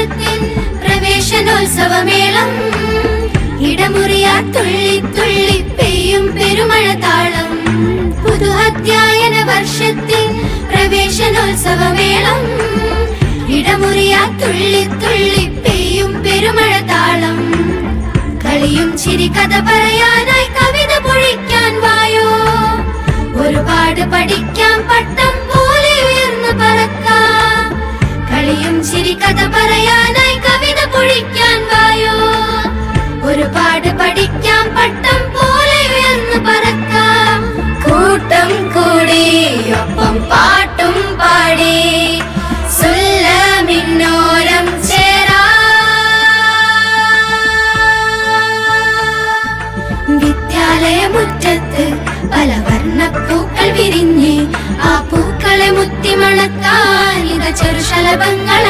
വർഷത്തിൽ പ്രവേശനോത്സവമേളം ഇടമുറിയാ തുള്ളി തുള്ളി പെയ്യും പെരുമഴ താളം. പുതുഅധ്യായന വർഷത്തിൽ പ്രവേശനോത്സവമേളം ഇടമുറിയാ തുള്ളി തുള്ളി പെയ്യും പെരുമഴ താളം. കളിയും ചിരി കഥ പറയാനായി കവിത പൊഴിക്കാൻ വായോ, ഒരുപാട് പഠിക്കാം പട്ടം പോലെ ഉയർന്നു പറക്കാം. കളിയും ചിരി കഥ പറയാനായി കവിത പൊഴിക്കാൻ വായോ, ഒരുപാട് പഠിക്കാം പട്ടം പോലെ ഉയർന്നു പറക്കാം. കൂട്ടം കൂടി ഒപ്പം പാട്ടും പാടി സുല്ലമിന്നോരം ചേരാ. വിദ്യാലയമുറ്റത്ത് പല വർണ്ണപ്പൂക്കൾ വിരിഞ്ഞ് ആ പൂക്കളെ മുത്തിമണക്കാൻ ഇത ചെറുശലഭങ്ങൾ